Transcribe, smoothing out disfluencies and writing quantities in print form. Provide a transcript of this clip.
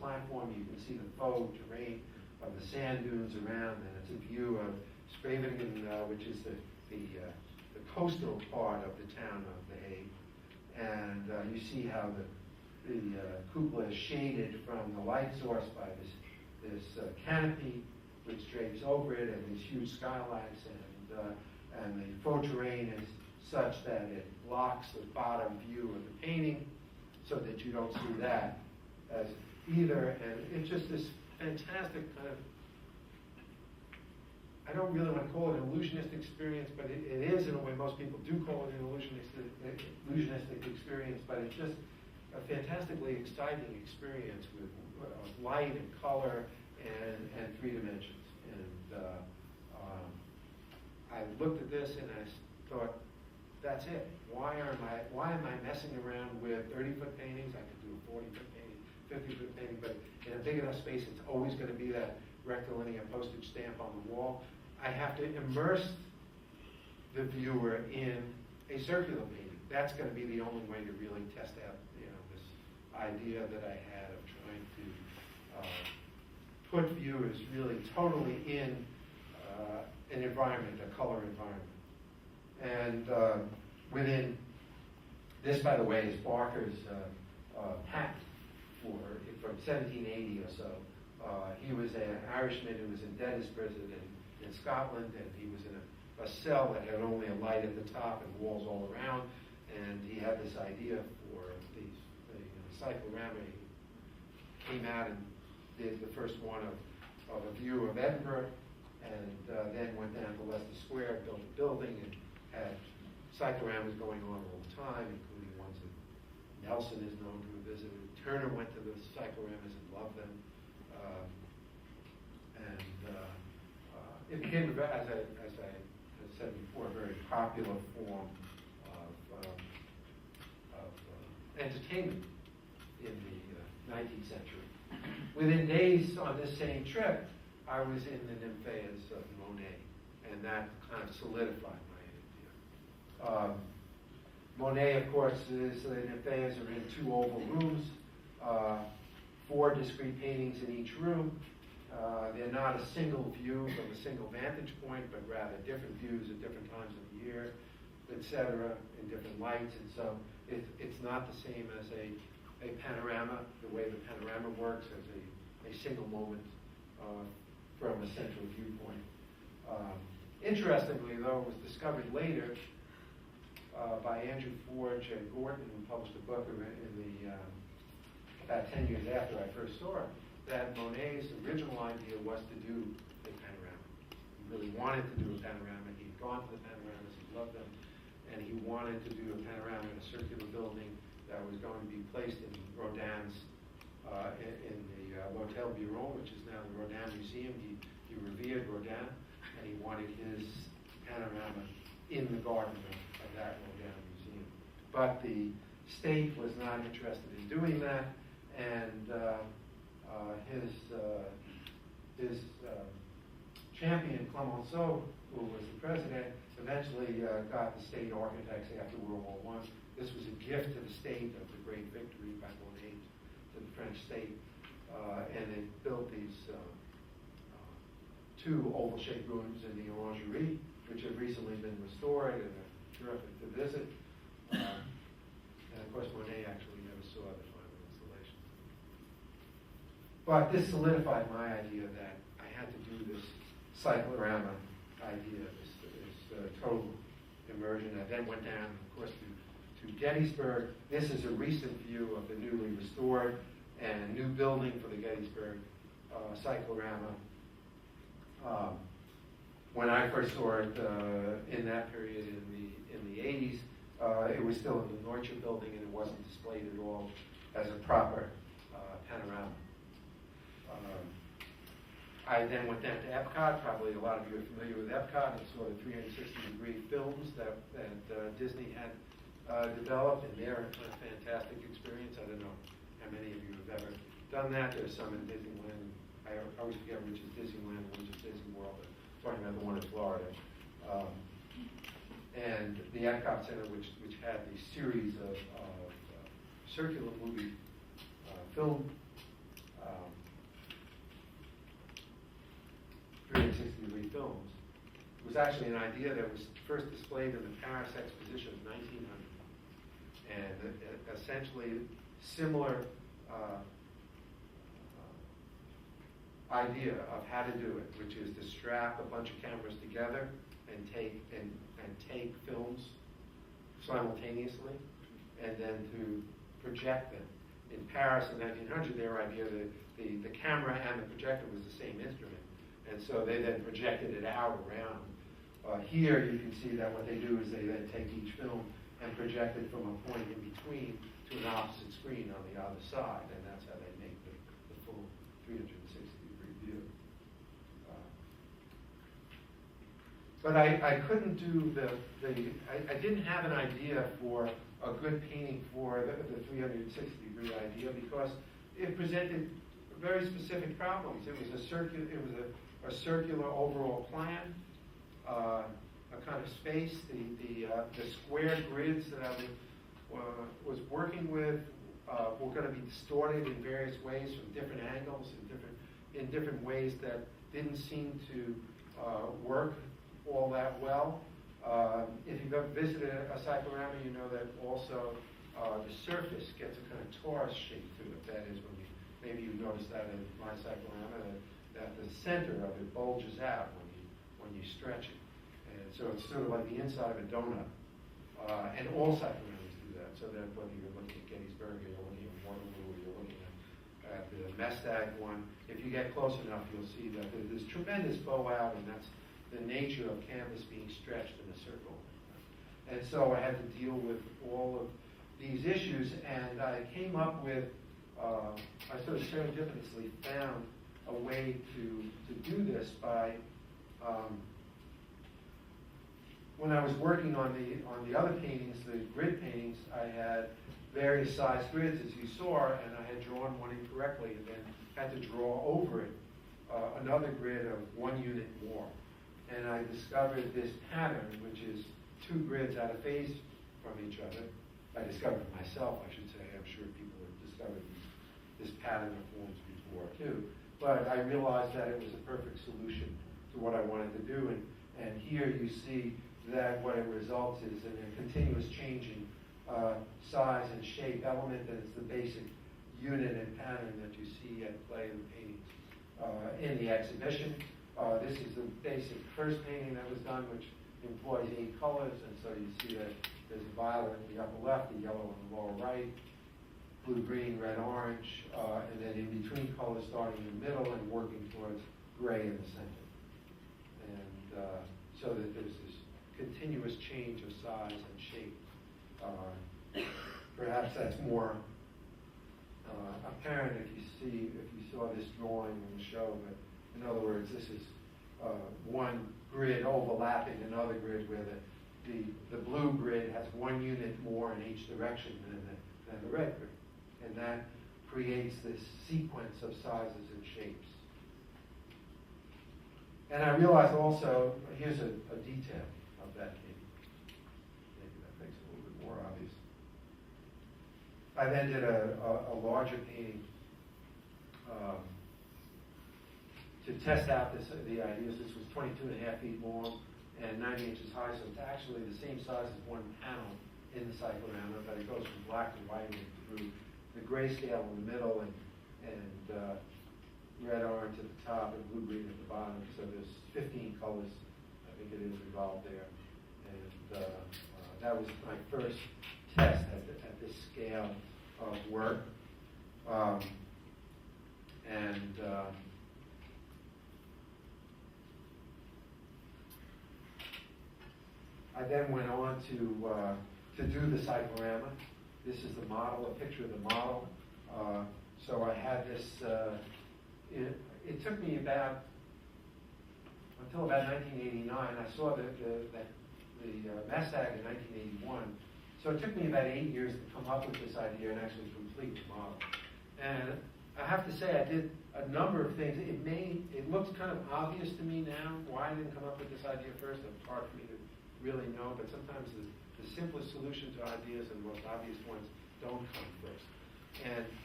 platform. You can see the faux terrain of the sand dunes around, and it's a view of Scheveningen, which is the coastal part of the town of The Hague. And you see how the cupola is shaded from the light source by this canopy which drapes over it, and these huge skylights, and the faux terrain is such that it blocks the bottom view of the painting so that you don't see that as either. And it's just this fantastic kind of, I don't really want to call it an illusionist experience, but it is in a way. Most people do call it an illusionistic experience, but it's just a fantastically exciting experience with light and color and three dimensions. And I looked at this and I thought, that's it. Why am I messing around with 30-foot paintings? I could do a 40-foot painting, 50-foot painting, but in a big enough space, it's always going to be that rectilinear postage stamp on the wall. I have to immerse the viewer in a circular painting. That's going to be the only way to really test out, this idea that I had of trying to put viewers really totally in an environment, a color environment. And within this, by the way, is Barker's patent from 1780 or so. He was an Irishman who was in Dennis prison in Scotland, and he was in a cell that had only a light at the top and walls all around. And he had this idea for the cyclorama. He came out and did the first one of a view of Edinburgh, and then went down to Leicester Square, built a building, and had cycloramas going on all the time, including ones that Nelson is known to have visited. Turner went to the cycloramas and loved them. It became, as I said before, a very popular form of entertainment in the 19th century. Within days on this same trip, I was in the Nymphaeas of Monet, and that kind of solidified my idea. Monet, of course, the Nymphaeas are in two oval rooms, 4 discrete paintings in each room. They're not a single view from a single vantage point, but rather different views at different times of the year, etc., in different lights. And so it's not the same as a panorama, the way the panorama works as a single moment from a central viewpoint. Interestingly, though, it was discovered later by Andrew Forge and Gordon, who published a book about 10 years after I first saw it, that Monet's original idea was to do a panorama. He really wanted to do a panorama. He'd gone to the panoramas, he loved them, and he wanted to do a panorama in a circular building that was going to be placed in Rodin's, in the Hotel Bureau, which is now the Rodin Museum. He revered Rodin, and he wanted his panorama in the garden of that Rodin Museum. But the state was not interested in doing that, and his champion, Clemenceau, who was the president, eventually got the state architects after World War I. This was a gift to the state of the great victory by Monet to the French state, and they built these 2 oval-shaped rooms in the Orangerie, which have recently been restored and are terrific to visit. And of course, Monet actually never saw the final installation. But this solidified my idea that I had to do this cyclorama idea, this total immersion. I then went down, of course, to Gettysburg. This is a recent view of the newly restored and new building for the Gettysburg cyclorama. When I first saw it in that period in the 80s, it was still in the Neutscher building, and it wasn't displayed at all as a proper panorama. I then went down to Epcot. Probably a lot of you are familiar with Epcot. It's sort of 360-degree films that Disney had developed, and they're a fantastic experience. I don't know how many of you have ever done that. There's some in Disneyland. I always forget which is Disneyland and which is Disney World. But I'm talking about the one in Florida. And the Epcot Center, which had the series of circular movie film films. It was actually an idea that was first displayed in the Paris Exposition of 1900. And essentially similar idea of how to do it, which is to strap a bunch of cameras together and take films simultaneously, and then to project them. In Paris in 1900, their idea that the camera and the projector was the same instrument, and so they then projected it out around. Here you can see that what they do is they then take each film and project it from a point in between to an opposite screen on the other side, and that's how they make the full 360-degree view. But I couldn't do I didn't have an idea for a good painting for the 360-degree idea, because it presented very specific problems. It was a circular overall plan, a kind of space. The square grids that I was working with were going to be distorted in various ways from different angles and in different ways that didn't seem to work all that well. If you've ever visited a cyclorama, you know that also the surface gets a kind of torus shape to it. That is, maybe you noticed that in my cyclorama, that the center of it bulges out when you stretch it. And so it's sort of like the inside of a donut. And all cycloramas do that, so that whether you're looking at Gettysburg or you're looking at Waterloo or you're looking at the Mestag one, if you get close enough, you'll see that there's tremendous bow out, and that's the nature of canvas being stretched in a circle. And so I had to deal with all of these issues, and I came up with, I sort of serendipitously found a way to do this by, when I was working on the other paintings, the grid paintings, I had various size grids, as you saw, and I had drawn one incorrectly, and then had to draw over it another grid of 1 unit more. And I discovered this pattern, which is 2 grids out of phase from each other. I discovered it myself, I should say. I'm sure people have discovered this pattern of forms before, too. But I realized that it was a perfect solution to what I wanted to do. And here you see that what it results is in a continuous changing size and shape element that is the basic unit and pattern that you see at play in the paintings in the exhibition. This is the basic first painting that was done, which employs 8 colors, and so you see that there's a violet in the upper left, a yellow in the lower right, blue, green, red, orange, and then in between colors starting in the middle and working towards gray in the center. And so that there's this continuous change of size and shape. Perhaps that's more apparent if you saw this drawing in the show, but in other words, this is one grid overlapping another grid where the blue grid has 1 unit more in each direction than the red grid. And that creates this sequence of sizes and shapes. And I realized also, here's a detail of that painting. Maybe that makes it a little bit more obvious. I then did a larger painting to test out the ideas. This was 22.5 feet long and 90 inches high, so it's actually the same size as one panel in the cyclorama, but it goes from black to white and through the grayscale in the middle and red orange at the top and blue green at the bottom. So there's 15 colors, I think it is, involved there. And that was my first test at this scale of work. I then went on to do the cyclorama. This is the model, a picture of the model. So I had this, it took me until about 1989. I saw the Mestag in 1981. So it took me about 8 years to come up with this idea and actually complete the model. And I have to say, I did a number of things. It looks kind of obvious to me now why I didn't come up with this idea first. It's hard for me to really know, but sometimes the simplest solution to ideas and the most obvious ones don't come first. And